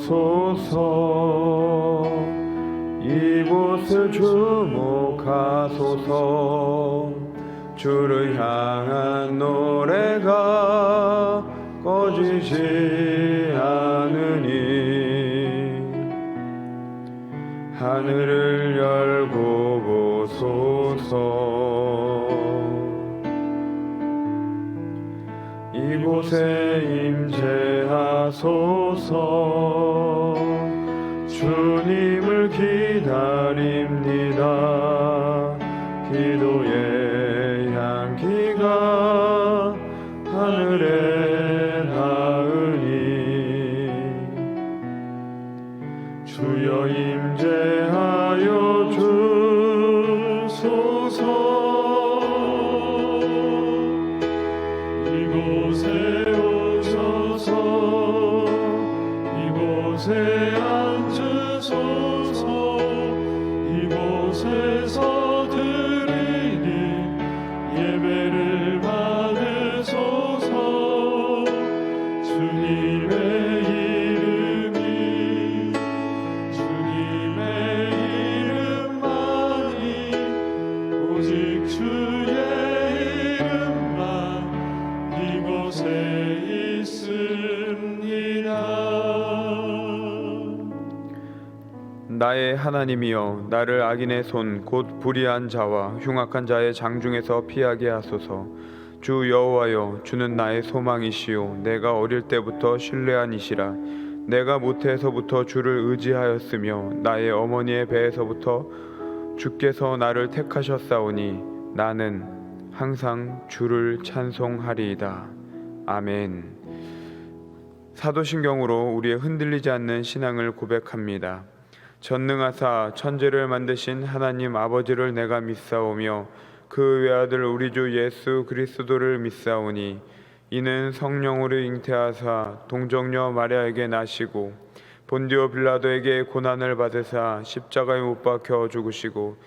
보소서. 이곳을 주목하소서. 주를 향한 노래가 꺼지지 않으니 하늘을 열고 보소서. 이곳에 임재하소서. 주님을 기다립니다. 기도의 향기가 하늘에 닿으니 주여 임재하여 주소서. 이곳에 오셔서 이곳에 앉으소서. 이곳에서 드리니 예배를 받으소서. 주님의 이름이 주님의 이름만이 오직 주의 이름만 이곳에 있습니다. 나의 하나님이여, 나를 악인의 손 곧 불의한 자와 흉악한 자의 장중에서 피하게 하소서. 주 여호와여, 주는 나의 소망이시요 내가 어릴 때부터 신뢰한 이시라. 내가 모태에서부터 주를 의지하였으며 나의 어머니의 배에서부터 주께서 나를 택하셨사오니 나는 항상 주를 찬송하리이다. 아멘. 사도신경으로 우리의 흔들리지 않는 신앙을 고백합니다. 전능하사 천지를 만드신 하나님 아버지를 내가 믿사오며 그 외아들 우리 주 예수 그리스도를 믿사오니 이는 성령으로 잉태하사 동정녀 마리아에게 나시고 본디오 빌라도에게 고난을 받으사 십자가에 못 박혀 죽으시고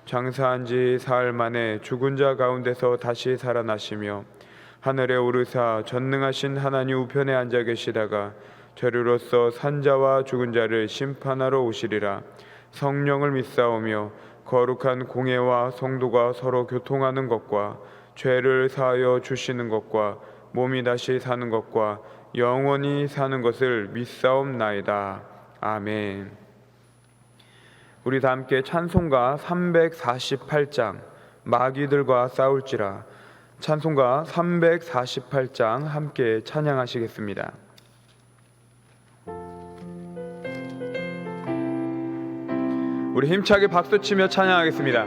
장사한 지 사흘 만에 죽은 자 가운데서 다시 살아나시며 하늘에 오르사 전능하신 하나님 우편에 앉아 계시다가 저리로서 산자와 죽은 자를 심판하러 오시리라. 성령을 믿사오며 거룩한 공예와 성도가 서로 교통하는 것과 죄를 사하여 주시는 것과 몸이 다시 사는 것과 영원히 사는 것을 믿사옵나이다. 아멘. 우리 다 함께 찬송가 348장 마귀들과 싸울지라, 찬송가 348장 함께 찬양하시겠습니다. 우리 힘차게 박수치며 찬양하겠습니다.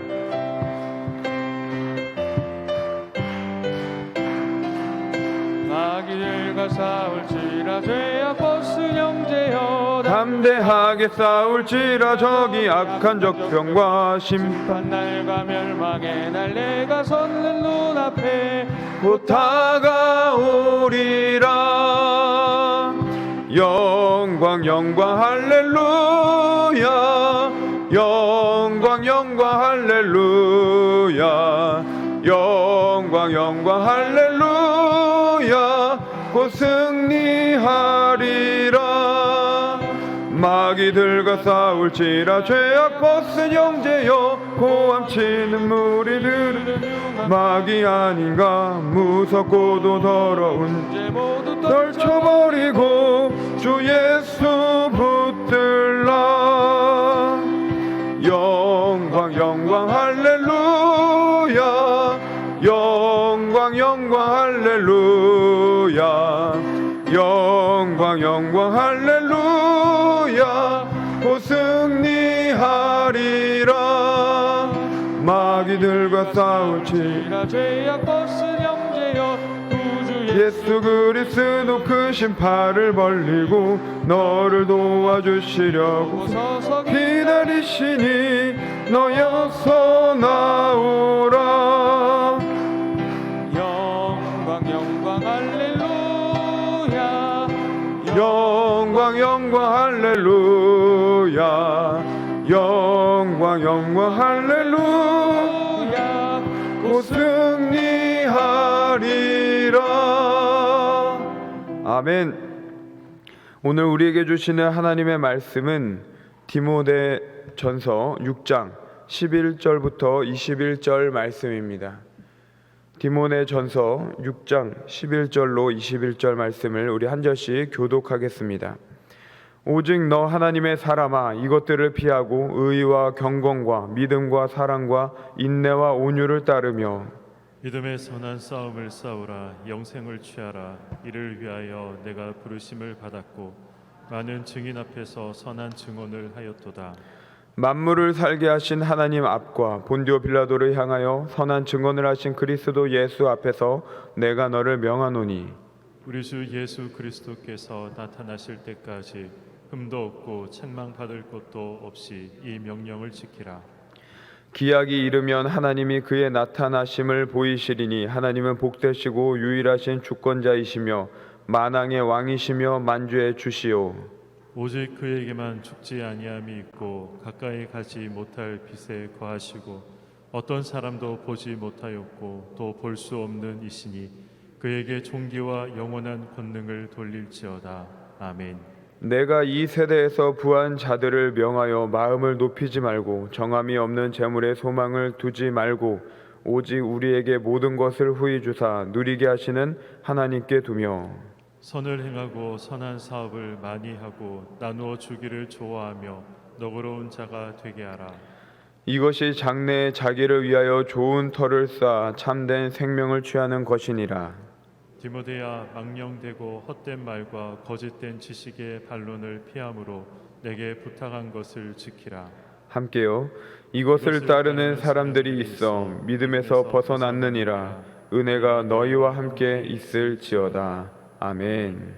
마귀들과 싸울지라 죄악 벗은 형제여, 담대하게 싸울지라 저기 악한 적병과 심판 날과 멸망의 날 내가 섰는 눈앞에 곧 다가오리라. 영광 영광 할렐루야, 영광 영광 할렐루야, 영광 영광 할렐루야. 곧 승리하리라. 마귀들과 싸울지라 죄악 벗은 형제여, 고함치는 무리들은 마귀 아닌가. 무섭고도 더러운 죄 모두 떨쳐버리고 주 예수 붙들라. 영광 영광 할렐루야, 영광 영광 할렐루야, 영광 영광 할렐루야. 곧 승리하리라. 마귀들과 싸울지라 죄악 벗은 형제여, 예수 그리스도 크신 팔을 벌리고 너를 도와주시려고 서서 기다리시니 너여서 나오라. 영광 영광 할렐루야, 영광 영광 할렐루야, 영광 영광 할렐루야. 곧 승리하리라. 아멘. 오늘 우리에게 주시는 하나님의 말씀은 디모데전서 6장 11절부터 21절 말씀입니다. 디모데전서 6장 11절로 21절 말씀을 우리 한 절씩 교독하겠습니다. 오직 너 하나님의 사람아, 이것들을 피하고 의와 경건과 믿음과 사랑과 인내와 온유를 따르며 믿음의 선한 싸움을 싸우라. 영생을 취하라. 이를 위하여 내가 부르심을 받았고 많은 증인 앞에서 선한 증언을 하였도다. 만물을 살게 하신 하나님 앞과 본디오 빌라도를 향하여 선한 증언을 하신 그리스도 예수 앞에서 내가 너를 명하노니 우리 주 예수 그리스도께서 나타나실 때까지 흠도 없고 책망받을 것도 없이 이 명령을 지키라. 기약이 이르면 하나님이 그의 나타나심을 보이시리니 하나님은 복되시고 유일하신 주권자이시며 만왕의 왕이시며 만주의 주시오. 오직 그에게만 죽지 아니함이 있고 가까이 가지 못할 빛에 거하시고 어떤 사람도 보지 못하였고 또 볼 수 없는 이시니 그에게 존귀와 영원한 권능을 돌릴지어다. 아멘. 내가 이 세대에서 부한 자들을 명하여 마음을 높이지 말고 정함이 없는 재물에 소망을 두지 말고 오직 우리에게 모든 것을 후히 주사 누리게 하시는 하나님께 두며 선을 행하고 선한 사업을 많이 하고 나누어 주기를 좋아하며 너그러운 자가 되게 하라. 이것이 장래에 자기를 위하여 좋은 터를 쌓아 참된 생명을 취하는 것이니라. 디모데야, 망령되고 헛된 말과 거짓된 지식의 반론을 피함으로 내게 부탁한 것을 지키라. 함께요. 이것을 따르는 사람들이 있어 믿음에서 벗어났느니라. 은혜가 너희와 함께 있을지어다. 아멘.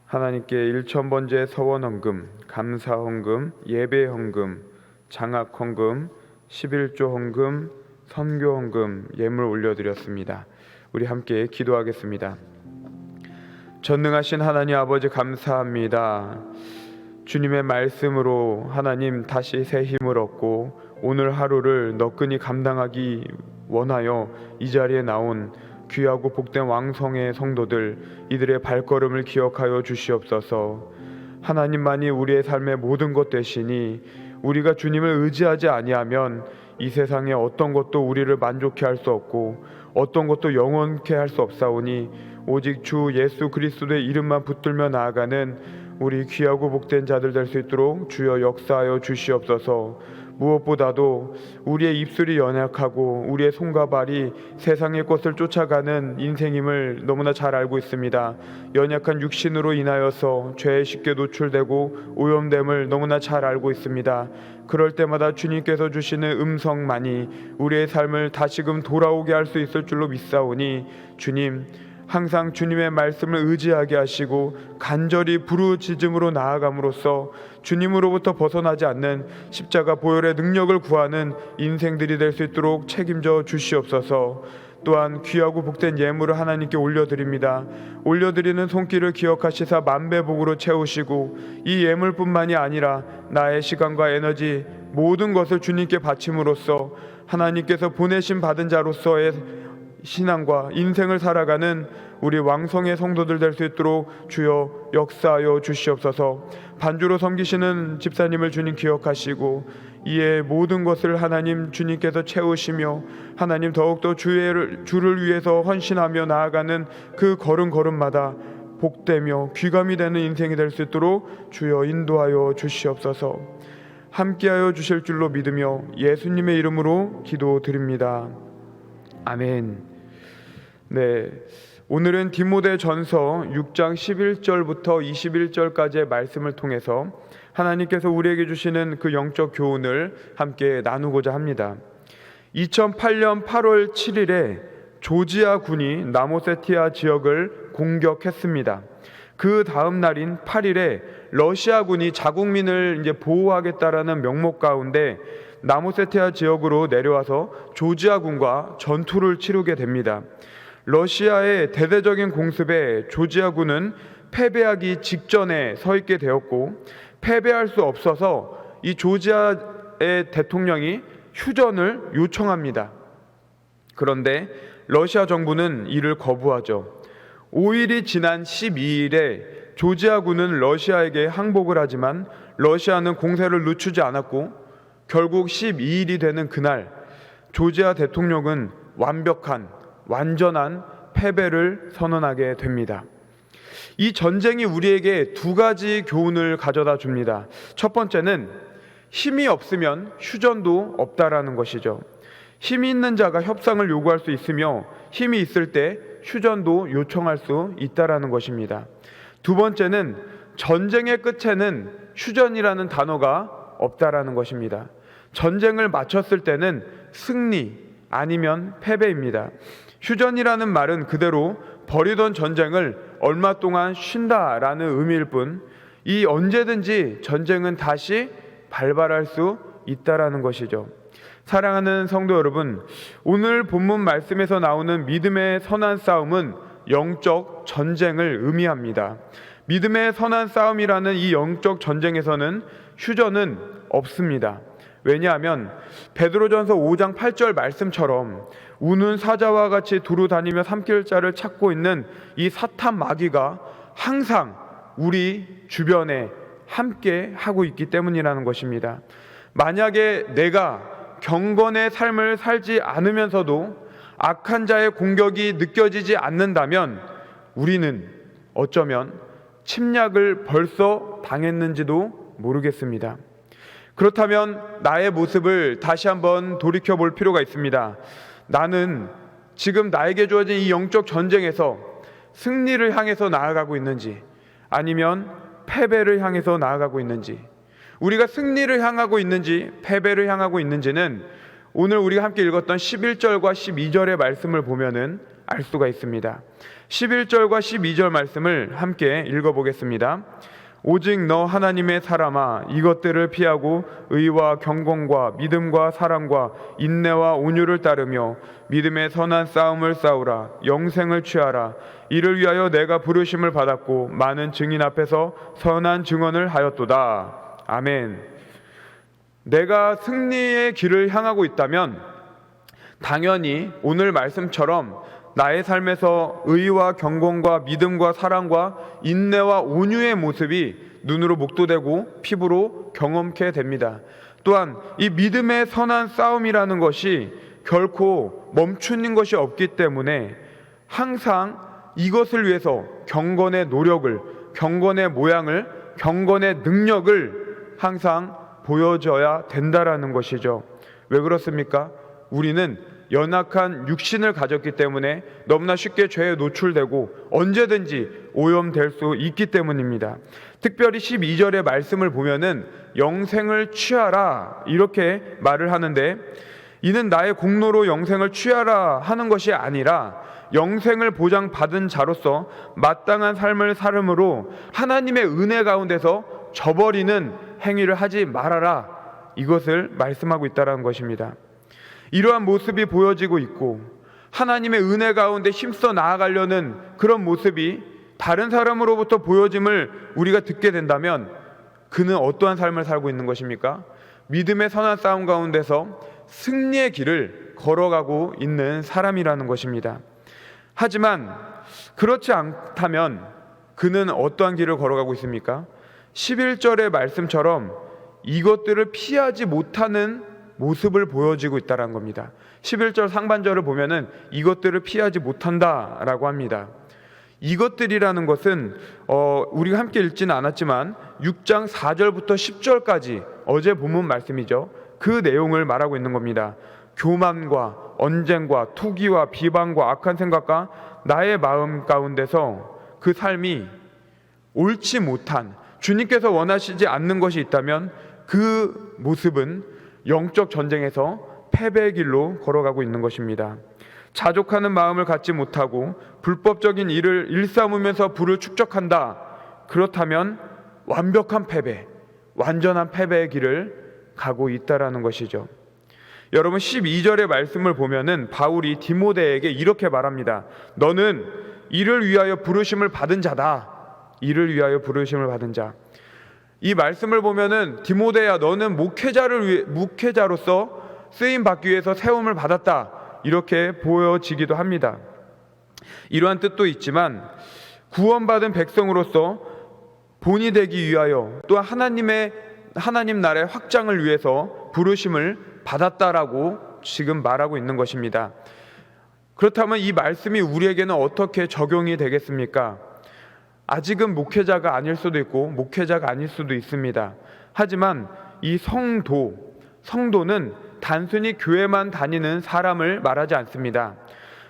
하나님께 1000번째 서원헌금, 감사헌금, 예배헌금, 장학헌금, 11조 헌금, 선교헌금 예물 올려드렸습니다. 우리 함께 기도하겠습니다. 전능하신 하나님 아버지 감사합니다. 주님의 말씀으로 하나님 다시 새 힘을 얻고 오늘 하루를 너끈히 감당하기 원하여 이 자리에 나온 귀하고 복된 왕성의 성도들, 이들의 발걸음을 기억하여 주시옵소서. 하나님만이 우리의 삶의 모든 것 되시니 우리가 주님을 의지하지 아니하면 이 세상에 어떤 것도 우리를 만족해 할 수 없고 어떤 것도 영원케 할 수 없사오니 오직 주 예수 그리스도의 이름만 붙들며 나아가는 우리 귀하고 복된 자들 될 수 있도록 주여 역사하여 주시옵소서. 무엇보다도 우리의 입술이 연약하고 우리의 손과 발이 세상의 것을 쫓아가는 인생임을 너무나 잘 알고 있습니다. 연약한 육신으로 인하여서 죄에 쉽게 노출되고 오염됨을 너무나 잘 알고 있습니다. 그럴 때마다 주님께서 주시는 음성만이 우리의 삶을 다시금 돌아오게 할 수 있을 줄로 믿사오니 주님, 항상 주님의 말씀을 의지하게 하시고 간절히 부르짖음으로 나아감으로써 주님으로부터 벗어나지 않는 십자가 보혈의 능력을 구하는 인생들이 될 수 있도록 책임져 주시옵소서. 또한 귀하고 복된 예물을 하나님께 올려드립니다. 올려드리는 손길을 기억하시사 만배복으로 채우시고 이 예물뿐만이 아니라 나의 시간과 에너지 모든 것을 주님께 바침으로써 하나님께서 보내심 받은 자로서의 신앙과 인생을 살아가는 우리 왕성의 성도들 될 수 있도록 주여 역사하여 주시옵소서. 반주로 섬기시는 집사님을 주님 기억하시고 이에 모든 것을 하나님 주님께서 채우시며 하나님 더욱더 주를 위해서 헌신하며 나아가는 그 걸음걸음마다 복되며 귀감이 되는 인생이 될 수 있도록 주여 인도하여 주시옵소서. 함께하여 주실 줄로 믿으며 예수님의 이름으로 기도드립니다. 아멘. 네, 오늘은 디모데전서 6장 11절부터 21절까지의 말씀을 통해서 하나님께서 우리에게 주시는 그 영적 교훈을 함께 나누고자 합니다. 2008년 8월 7일에 조지아 군이 나모세티아 지역을 공격했습니다. 그 다음 날인 8일에 러시아군이 자국민을 보호하겠다라는 명목 가운데 나모세티아 지역으로 내려와서 조지아군과 전투를 치르게 됩니다. 러시아의 대대적인 공습에 조지아군은 패배하기 직전에 서 있게 되었고 패배할 수 없어서 이 조지아의 대통령이 휴전을 요청합니다. 그런데 러시아 정부는 이를 거부하죠. 5일이 지난 12일에 조지아군은 러시아에게 항복을 하지만 러시아는 공세를 늦추지 않았고 결국 12일이 되는 그날 조지아 대통령은 완전한 패배를 선언하게 됩니다. 이 전쟁이 우리에게 두 가지 교훈을 가져다 줍니다. 첫 번째는 힘이 없으면 휴전도 없다라는 것이죠. 힘이 있는 자가 협상을 요구할 수 있으며 힘이 있을 때 휴전도 요청할 수 있다라는 것입니다. 두 번째는 전쟁의 끝에는 휴전이라는 단어가 없다라는 것입니다. 전쟁을 마쳤을 때는 승리 아니면 패배입니다. 휴전이라는 말은 그대로 벌이던 전쟁을 얼마 동안 쉰다라는 의미일 뿐, 이 언제든지 전쟁은 다시 발발할 수 있다라는 것이죠. 사랑하는 성도 여러분, 오늘 본문 말씀에서 나오는 믿음의 선한 싸움은 영적 전쟁을 의미합니다. 믿음의 선한 싸움이라는 이 영적 전쟁에서는 휴전은 없습니다. 왜냐하면 베드로전서 5장 8절 말씀처럼 우는 사자와 같이 두루 다니며 삼킬 자를 찾고 있는 이 사탄 마귀가 항상 우리 주변에 함께 하고 있기 때문이라는 것입니다. 만약에 내가 경건의 삶을 살지 않으면서도 악한 자의 공격이 느껴지지 않는다면 우리는 어쩌면 침략을 벌써 당했는지도 모르겠습니다. 그렇다면 나의 모습을 다시 한번 돌이켜 볼 필요가 있습니다. 나는 지금 나에게 주어진 이 영적 전쟁에서 승리를 향해서 나아가고 있는지 아니면 패배를 향해서 나아가고 있는지, 우리가 승리를 향하고 있는지 패배를 향하고 있는지는 오늘 우리가 함께 읽었던 11절과 12절의 말씀을 보면은 알 수가 있습니다. 11절과 12절 말씀을 함께 읽어보겠습니다. 오직 너 하나님의 사람아, 이것들을 피하고 의와 경건과 믿음과 사랑과 인내와 온유를 따르며 믿음의 선한 싸움을 싸우라. 영생을 취하라. 이를 위하여 내가 부르심을 받았고 많은 증인 앞에서 선한 증언을 하였도다. 아멘. 내가 승리의 길을 향하고 있다면 당연히 오늘 말씀처럼 나의 삶에서 의와 경건과 믿음과 사랑과 인내와 온유의 모습이 눈으로 목도되고 피부로 경험케 됩니다. 또한 이 믿음의 선한 싸움이라는 것이 결코 멈추는 것이 없기 때문에 항상 이것을 위해서 경건의 노력을, 경건의 모양을, 경건의 능력을 항상 보여줘야 된다라는 것이죠. 왜 그렇습니까? 우리는 연약한 육신을 가졌기 때문에 너무나 쉽게 죄에 노출되고 언제든지 오염될 수 있기 때문입니다. 특별히 12절의 말씀을 보면은 영생을 취하라 이렇게 말을 하는데, 이는 나의 공로로 영생을 취하라 하는 것이 아니라 영생을 보장받은 자로서 마땅한 삶을 살음으로 하나님의 은혜 가운데서 저버리는 행위를 하지 말아라, 이것을 말씀하고 있다는 것입니다. 이러한 모습이 보여지고 있고 하나님의 은혜 가운데 힘써 나아가려는 그런 모습이 다른 사람으로부터 보여짐을 우리가 듣게 된다면 그는 어떠한 삶을 살고 있는 것입니까? 믿음의 선한 싸움 가운데서 승리의 길을 걸어가고 있는 사람이라는 것입니다. 하지만 그렇지 않다면 그는 어떠한 길을 걸어가고 있습니까? 11절의 말씀처럼 이것들을 피하지 못하는 모습을 보여지고 있다는 겁니다. 11절 상반절을 보면은 이것들을 피하지 못한다라고 합니다. 이것들이라는 것은 우리가 함께 읽지는 않았지만 6장 4절부터 10절까지 어제 본문 말씀이죠. 그 내용을 말하고 있는 겁니다. 교만과 언쟁과 투기와 비방과 악한 생각과 나의 마음 가운데서 그 삶이 옳지 못한, 주님께서 원하시지 않는 것이 있다면 그 모습은 영적 전쟁에서 패배의 길로 걸어가고 있는 것입니다. 자족하는 마음을 갖지 못하고 불법적인 일을 일삼으면서 부를 축적한다. 그렇다면 완벽한 패배, 완전한 패배의 길을 가고 있다라는 것이죠. 여러분 12절의 말씀을 보면은 바울이 디모데에게 이렇게 말합니다. 너는 이를 위하여 부르심을 받은 자다. 이를 위하여 부르심을 받은 자. 이 말씀을 보면은 디모데야, 너는 목회자로서 쓰임 받기 위해서 세움을 받았다, 이렇게 보여지기도 합니다. 이러한 뜻도 있지만 구원받은 백성으로서 본이 되기 위하여 또 하나님 나라의 확장을 위해서 부르심을 받았다라고 지금 말하고 있는 것입니다. 그렇다면 이 말씀이 우리에게는 어떻게 적용이 되겠습니까? 아직은 목회자가 아닐 수도 있고 목회자가 아닐 수도 있습니다. 하지만 이 성도는 단순히 교회만 다니는 사람을 말하지 않습니다.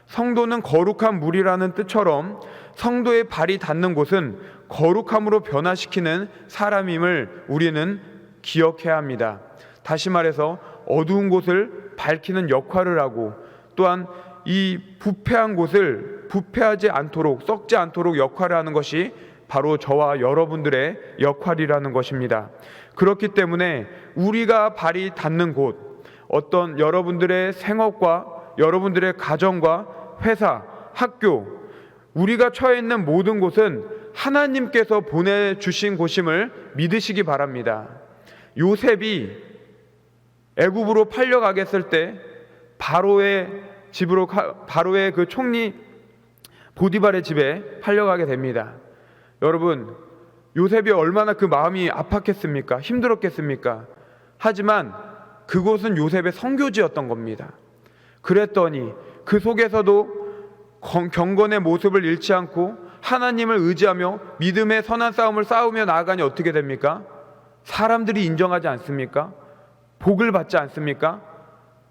성도는 거룩한 물이라는 뜻처럼 성도의 발이 닿는 곳은 거룩함으로 변화시키는 사람임을 우리는 기억해야 합니다. 다시 말해서 어두운 곳을 밝히는 역할을 하고, 또한 이 부패한 곳을 부패하지 않도록, 썩지 않도록 역할을 하는 것이 바로 저와 여러분들의 역할이라는 것입니다. 그렇기 때문에 우리가 발이 닿는 곳, 어떤 여러분들의 생업과 여러분들의 가정과 회사, 학교, 우리가 처해 있는 모든 곳은 하나님께서 보내주신 곳임을 믿으시기 바랍니다. 요셉이 애굽으로 팔려가겠을 때 바로의 그 총리 보디발의 집에 팔려가게 됩니다. 여러분, 요셉이 얼마나 그 마음이 아팠겠습니까? 힘들었겠습니까? 하지만 그곳은 요셉의 선교지였던 겁니다. 그랬더니 그 속에서도 경건의 모습을 잃지 않고 하나님을 의지하며 믿음의 선한 싸움을 싸우며 나아가니 어떻게 됩니까? 사람들이 인정하지 않습니까? 복을 받지 않습니까?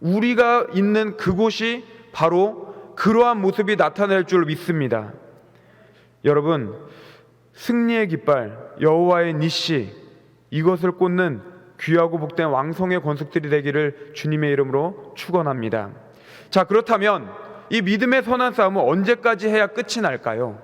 우리가 있는 그곳이 바로 그러한 모습이 나타날 줄 믿습니다. 여러분, 승리의 깃발, 여호와의 니시, 이것을 꽂는 귀하고 복된 왕성의 권속들이 되기를 주님의 이름으로 축원합니다. 자, 그렇다면 이 믿음의 선한 싸움은 언제까지 해야 끝이 날까요?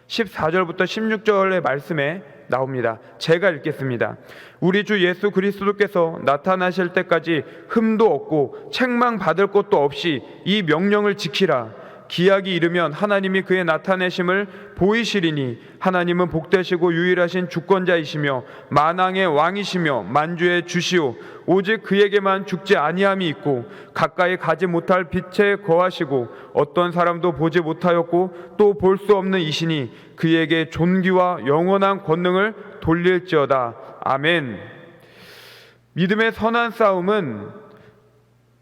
14절부터 16절의 말씀에 나옵니다. 제가 읽겠습니다. 우리 주 예수 그리스도께서 나타나실 때까지 흠도 없고 책망받을 것도 없이 이 명령을 지키라. 기약이 이르면 하나님이 그의 나타내심을 보이시리니 하나님은 복되시고 유일하신 주권자이시며 만왕의 왕이시며 만주의 주시오. 오직 그에게만 죽지 아니함이 있고 가까이 가지 못할 빛에 거하시고 어떤 사람도 보지 못하였고 또 볼 수 없는 이시니 그에게 존귀와 영원한 권능을 돌릴지어다. 아멘. 믿음의 선한 싸움은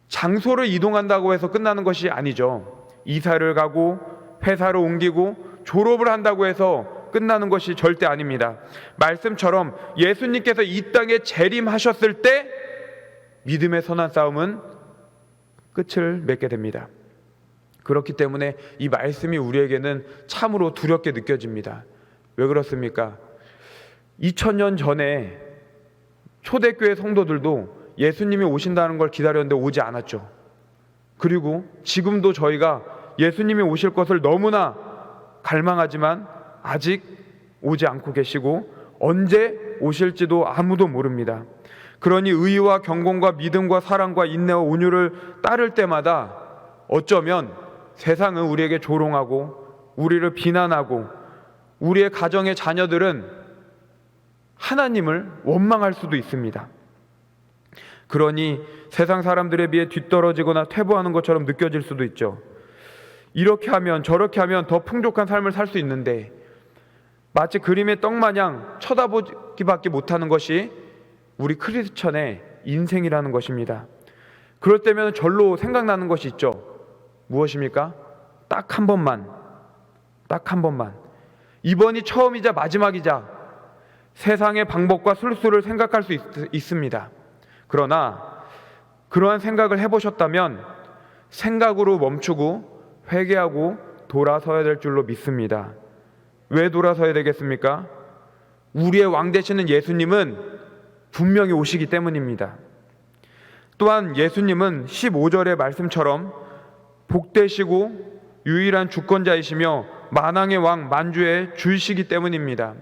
장소를 이동한다고 해서 끝나는 것이 아니죠. 이사를 가고 회사를 옮기고 졸업을 한다고 해서 끝나는 것이 절대 아닙니다. 말씀처럼 예수님께서 이 땅에 재림하셨을 때 믿음의 선한 싸움은 끝을 맺게 됩니다. 그렇기 때문에 이 말씀이 우리에게는 참으로 두렵게 느껴집니다. 왜 그렇습니까? 2000년 전에 초대교회 성도들도 예수님이 오신다는 걸 기다렸는데 오지 않았죠. 그리고 지금도 저희가 예수님이 오실 것을 너무나 갈망하지만 아직 오지 않고 계시고 언제 오실지도 아무도 모릅니다. 그러니 의와 경건과 믿음과 사랑과 인내와 온유를 따를 때마다 어쩌면 세상은 우리에게 조롱하고 우리를 비난하고 우리의 가정의 자녀들은 하나님을 원망할 수도 있습니다. 그러니 세상 사람들에 비해 뒤떨어지거나 퇴보하는 것처럼 느껴질 수도 있죠. 이렇게 하면 저렇게 하면 더 풍족한 삶을 살 수 있는데 마치 그림의 떡마냥 쳐다보기밖에 못하는 것이 우리 크리스천의 인생이라는 것입니다. 그럴 때면 절로 생각나는 것이 있죠. 무엇입니까? 딱 한 번만 이번이 처음이자 마지막이자 세상의 방법과 술수를 생각할 수 있습니다. 그러나 그러한 생각을 해보셨다면 생각으로 멈추고 회개하고 돌아서야 될 줄로 믿습니다. 왜 돌아서야 되겠습니까? 우리의 왕 되시는 예수님은 분명히 오시기 때문입니다. 또한 예수님은 15절의 말씀처럼 복되시고 유일한 주권자이시며 만왕의 왕 만주의 주이시기 때문입니다.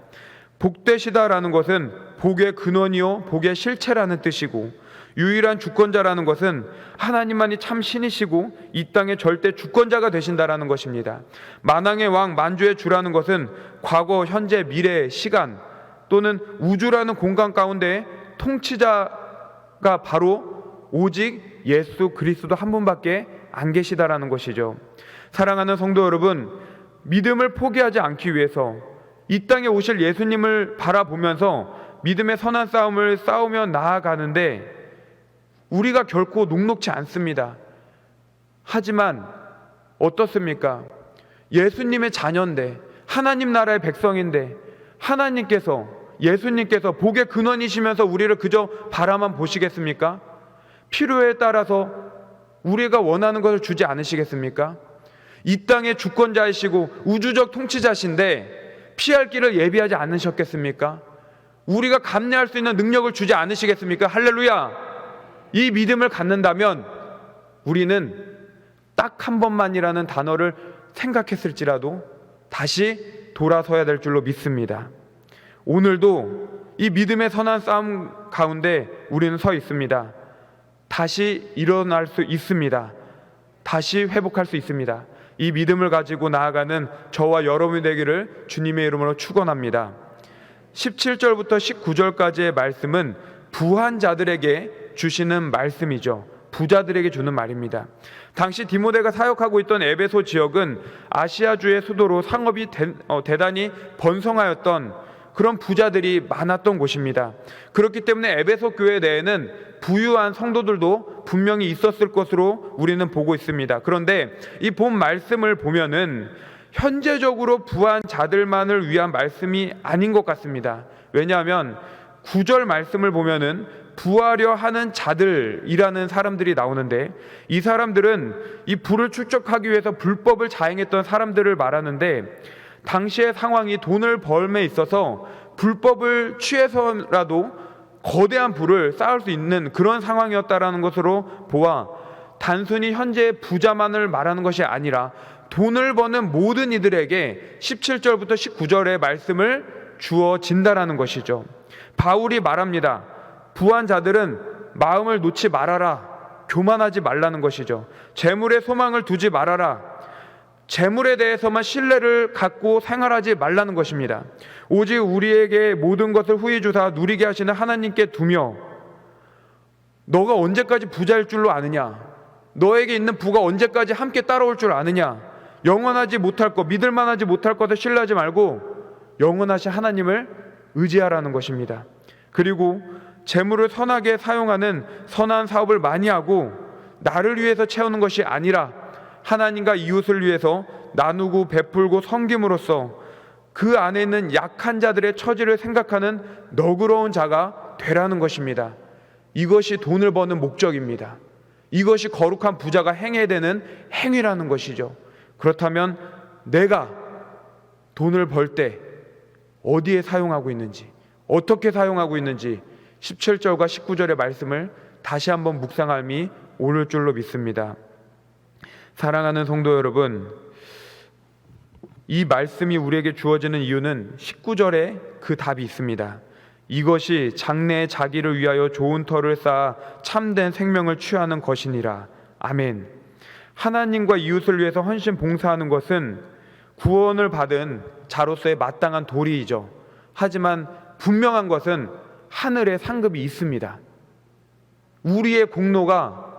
복되시다라는 것은 복의 근원이요 복의 실체라는 뜻이고 유일한 주권자라는 것은 하나님만이 참 신이시고 이 땅의 절대 주권자가 되신다라는 것입니다. 만왕의 왕 만주의 주라는 것은 과거, 현재, 미래, 시간 또는 우주라는 공간 가운데 통치자가 바로 오직 예수 그리스도 한 분밖에 안 계시다라는 것이죠. 사랑하는 성도 여러분, 믿음을 포기하지 않기 위해서 이 땅에 오실 예수님을 바라보면서 믿음의 선한 싸움을 싸우며 나아가는데 우리가 결코 녹록지 않습니다. 하지만 어떻습니까? 예수님의 자녀인데, 하나님 나라의 백성인데, 하나님께서, 예수님께서 복의 근원이시면서 우리를 그저 바라만 보시겠습니까? 필요에 따라서 우리가 원하는 것을 주지 않으시겠습니까? 이 땅의 주권자이시고 우주적 통치자신데 피할 길을 예비하지 않으셨겠습니까? 우리가 감내할 수 있는 능력을 주지 않으시겠습니까? 할렐루야! 이 믿음을 갖는다면 우리는 딱 한 번만이라는 단어를 생각했을지라도 다시 돌아서야 될 줄로 믿습니다. 오늘도 이 믿음의 선한 싸움 가운데 우리는 서 있습니다. 다시 일어날 수 있습니다. 다시 회복할 수 있습니다. 이 믿음을 가지고 나아가는 저와 여러분이 되기를 주님의 이름으로 축원합니다. 17절부터 19절까지의 말씀은 부한 자들에게 주시는 말씀이죠. 부자들에게 주는 말입니다. 당시 디모데가 사역하고 있던 에베소 지역은 아시아주의 수도로 상업이 대단히 번성하였던 그런 부자들이 많았던 곳입니다. 그렇기 때문에 에베소 교회 내에는 부유한 성도들도 분명히 있었을 것으로 우리는 보고 있습니다. 그런데 이 본 말씀을 보면은 현재적으로 부한 자들만을 위한 말씀이 아닌 것 같습니다. 왜냐하면 9절 말씀을 보면은 부하려 하는 자들이라는 사람들이 나오는데, 이 사람들은 이 부를 축적하기 위해서 불법을 자행했던 사람들을 말하는데, 당시의 상황이 돈을 벌매 있어서 불법을 취해서라도 거대한 부를 쌓을 수 있는 그런 상황이었다라는 것으로 보아 단순히 현재 부자만을 말하는 것이 아니라 돈을 버는 모든 이들에게 17절부터 19절의 말씀을 주어진다라는 것이죠. 바울이 말합니다. 부한 자들은 마음을 놓지 말아라. 교만하지 말라는 것이죠. 재물에 소망을 두지 말아라. 재물에 대해서만 신뢰를 갖고 생활하지 말라는 것입니다. 오직 우리에게 모든 것을 후히 주사 누리게 하시는 하나님께 두며, 너가 언제까지 부자일 줄로 아느냐? 너에게 있는 부가 언제까지 함께 따라올 줄 아느냐? 영원하지 못할 것, 믿을만하지 못할 것을 신뢰하지 말고 영원하신 하나님을 의지하라는 것입니다. 그리고 재물을 선하게 사용하는 선한 사업을 많이 하고 나를 위해서 채우는 것이 아니라 하나님과 이웃을 위해서 나누고 베풀고 섬김으로써 그 안에 있는 약한 자들의 처지를 생각하는 너그러운 자가 되라는 것입니다. 이것이 돈을 버는 목적입니다. 이것이 거룩한 부자가 행해야 되는 행위라는 것이죠. 그렇다면 내가 돈을 벌 때 어디에 사용하고 있는지, 어떻게 사용하고 있는지 17절과 19절의 말씀을 다시 한번 묵상함이 옳을 줄로 믿습니다. 사랑하는 성도 여러분, 이 말씀이 우리에게 주어지는 이유는 19절에 그 답이 있습니다. 이것이 장래에 자기를 위하여 좋은 터를 쌓아 참된 생명을 취하는 것이니라. 아멘. 하나님과 이웃을 위해서 헌신 봉사하는 것은 구원을 받은 자로서의 마땅한 도리이죠. 하지만 분명한 것은 하늘에 상급이 있습니다. 우리의 공로가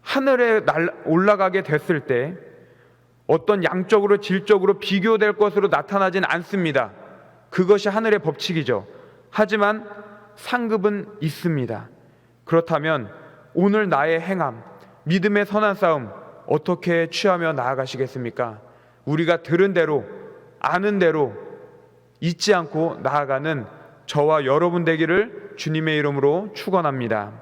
하늘에 올라가게 됐을 때 어떤 양적으로 질적으로 비교될 것으로 나타나진 않습니다. 그것이 하늘의 법칙이죠. 하지만 상급은 있습니다. 그렇다면 오늘 나의 행함, 믿음의 선한 싸움 어떻게 취하며 나아가시겠습니까? 우리가 들은 대로, 아는 대로 잊지 않고 나아가는 저와 여러분 되기를 주님의 이름으로 축원합니다.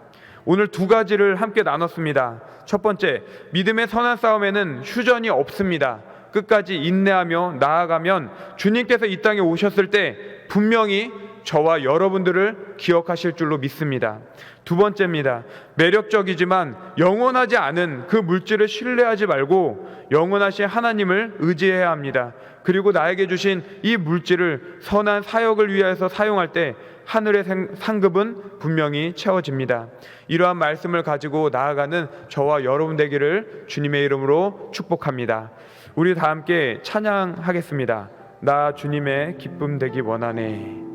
오늘 두 가지를 함께 나눴습니다. 첫 번째, 믿음의 선한 싸움에는 휴전이 없습니다. 끝까지 인내하며 나아가면 주님께서 이 땅에 오셨을 때 분명히 저와 여러분들을 기억하실 줄로 믿습니다. 두 번째입니다. 매력적이지만 영원하지 않은 그 물질을 신뢰하지 말고 영원하신 하나님을 의지해야 합니다. 그리고 나에게 주신 이 물질을 선한 사역을 위해서 사용할 때 하늘의 상급은 분명히 채워집니다. 이러한 말씀을 가지고 나아가는 저와 여러분 되기를 주님의 이름으로 축복합니다. 우리 다 함께 찬양하겠습니다. 나 주님의 기쁨 되기 원하네.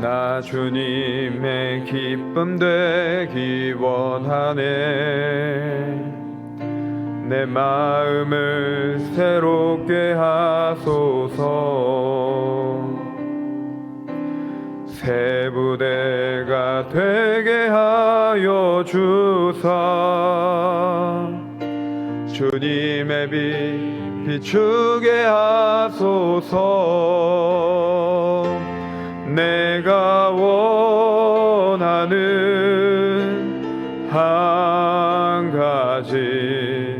나 주님의 기쁨 되기 원하네. 내 마음을 새롭게 하소서. 새 부대가 되게 하여 주사. 주님의 빛 비추게 하소서. 내가 원하는 한 가지,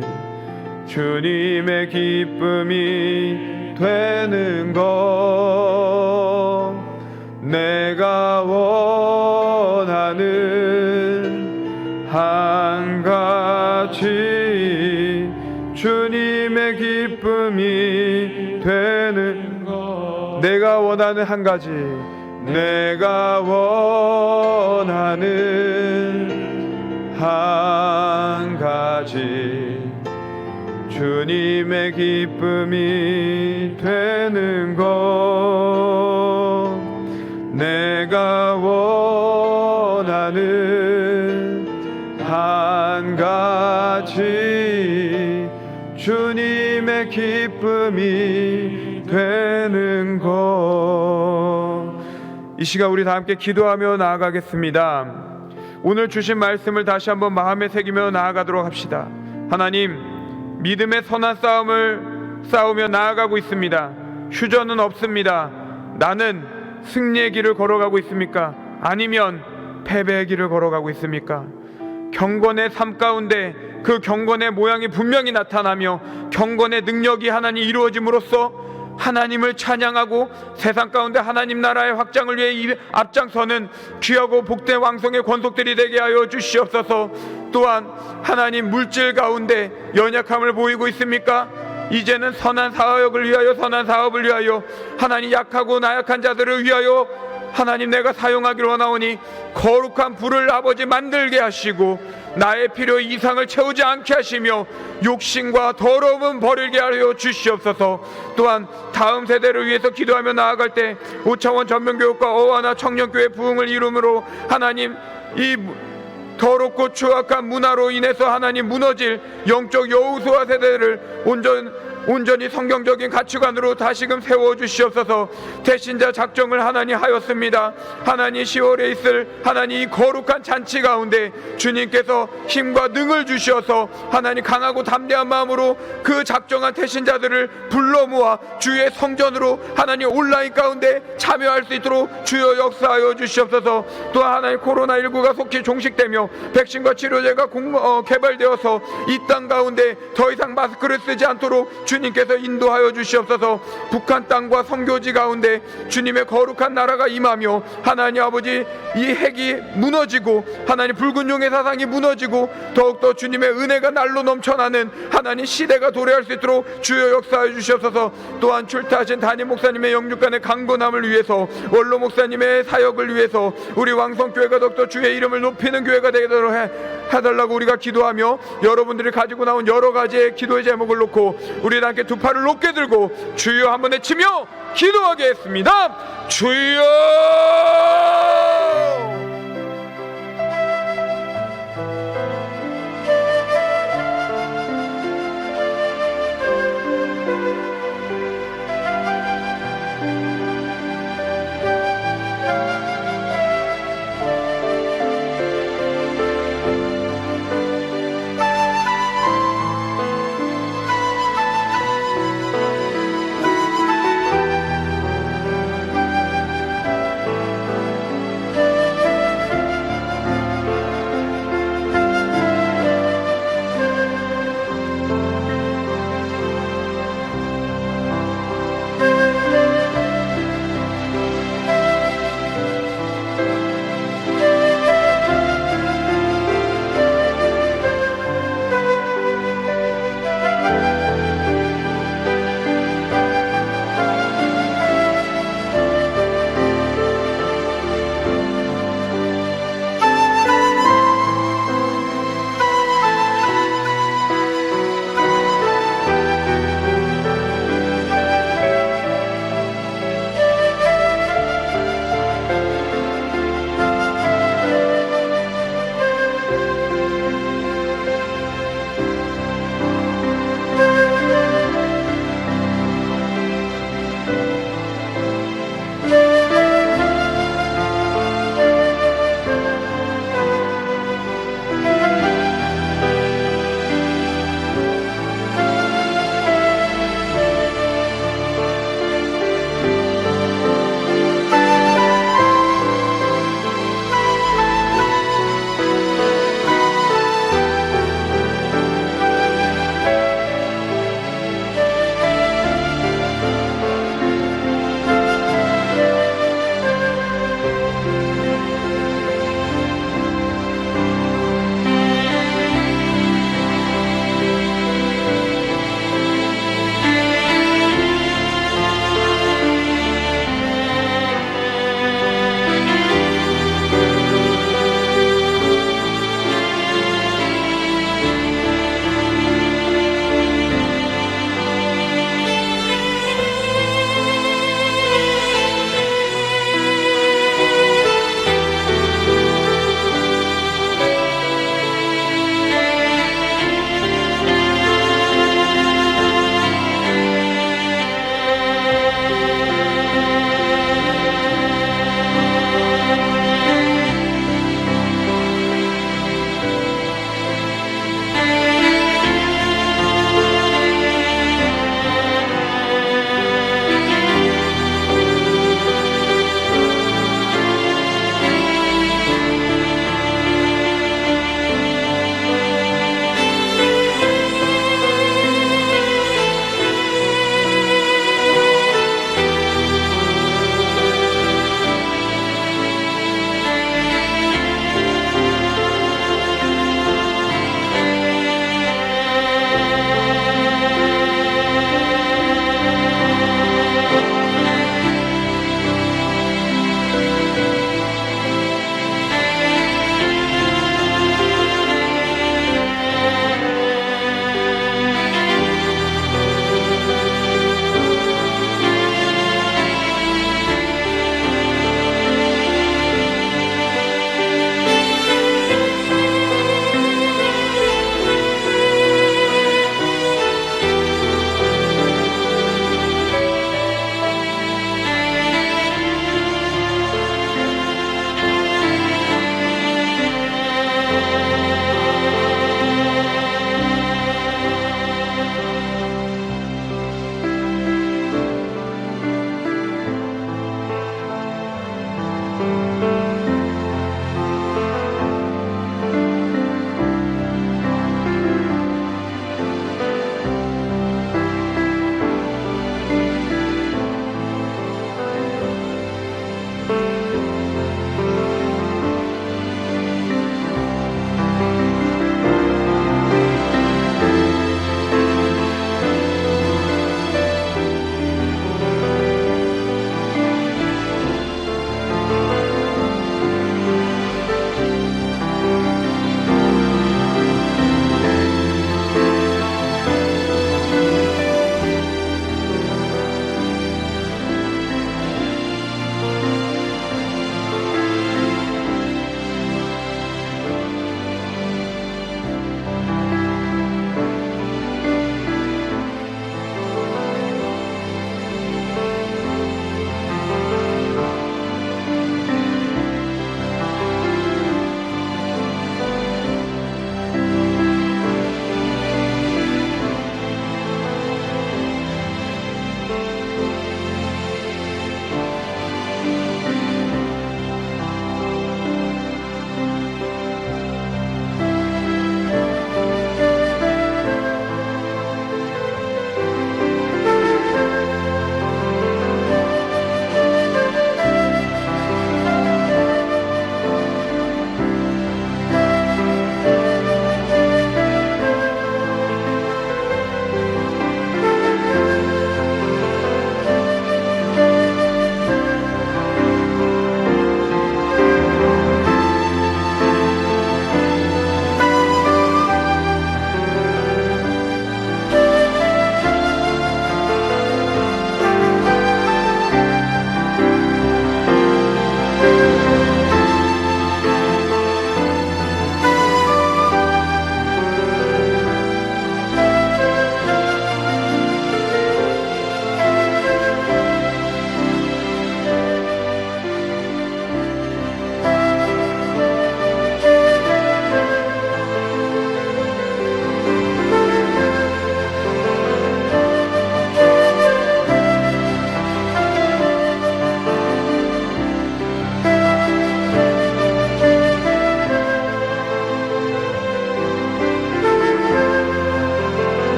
주님의 기쁨이 되는 것. 내가 원하는 한 가지, 주님의 기쁨이 되는 것. 내가 원하는 한 가지, 내가 원하는 한 가지, 주님의 기쁨이 되는 것. 내가 원하는 한 가지, 주님의 기쁨이 되는 것. 이 시간 우리 다 함께 기도하며 나아가겠습니다. 오늘 주신 말씀을 다시 한번 마음에 새기며 나아가도록 합시다. 하나님, 믿음의 선한 싸움을 싸우며 나아가고 있습니다. 휴전은 없습니다. 나는 승리의 길을 걸어가고 있습니까? 아니면 패배의 길을 걸어가고 있습니까? 경건의 삶 가운데 그 경건의 모양이 분명히 나타나며 경건의 능력이 하나님 이루어짐으로써 하나님을 찬양하고 세상 가운데 하나님 나라의 확장을 위해 앞장서는 귀하고 복된 왕성의 권속들이 되게 하여 주시옵소서. 또한 하나님, 물질 가운데 연약함을 보이고 있습니까? 이제는 선한 사역을 위하여, 선한 사업을 위하여, 하나님 약하고 나약한 자들을 위하여 하나님 내가 사용하기로 원하오니 거룩한 불을 아버지 만들게 하시고 나의 필요 이상을 채우지 않게 하시며 욕심과 더러움은 버리게 하여 주시옵소서. 또한 다음 세대를 위해서 기도하며 나아갈 때 5차원 전면교육과 어와나 청년교회 부흥을 이루므로 하나님, 이 더럽고 추악한 문화로 인해서 하나님 무너질 영적 여우수아 세대를 온전히 성경적인 가치관으로 다시금 세워주시옵소서. 대신자 작정을 하나님 하였습니다. 하나님 10월에 있을 하나님 이 거룩한 잔치 가운데 주님께서 힘과 능을 주셔서 하나님 강하고 담대한 마음으로 그 작정한 대신자들을 불러 모아 주의 성전으로 하나님 온라인 가운데 참여할 수 있도록 주여 역사하여 주시옵소서. 또한 하나님 코로나19가 속히 종식되며 백신과 치료제가 개발되어서 이 땅 가운데 더 이상 마스크를 쓰지 않도록 주님께서 인도하여 주시옵소서. 북한 땅과 선교지 가운데 주님의 거룩한 나라가 임하며 하나님 아버지 이 핵이 무너지고 하나님 붉은 용의 사상이 무너지고 더욱더 주님의 은혜가 날로 넘쳐나는 하나님 시대가 도래할 수 있도록 주여 역사하여 주시옵소서. 또한 출타하신 담임 목사님의 영육간의 강건함을 위해서, 원로 목사님의 사역을 위해서 우리 왕성교회가 더욱더 주의 이름을 높이는 교회가 되도록 해달라고 우리가 기도하며, 여러분들이 가지고 나온 여러 가지의 기도의 제목을 놓고 우리 함께 두 팔을 높게 들고 주여 한번 외치며 기도하겠습니다. 주여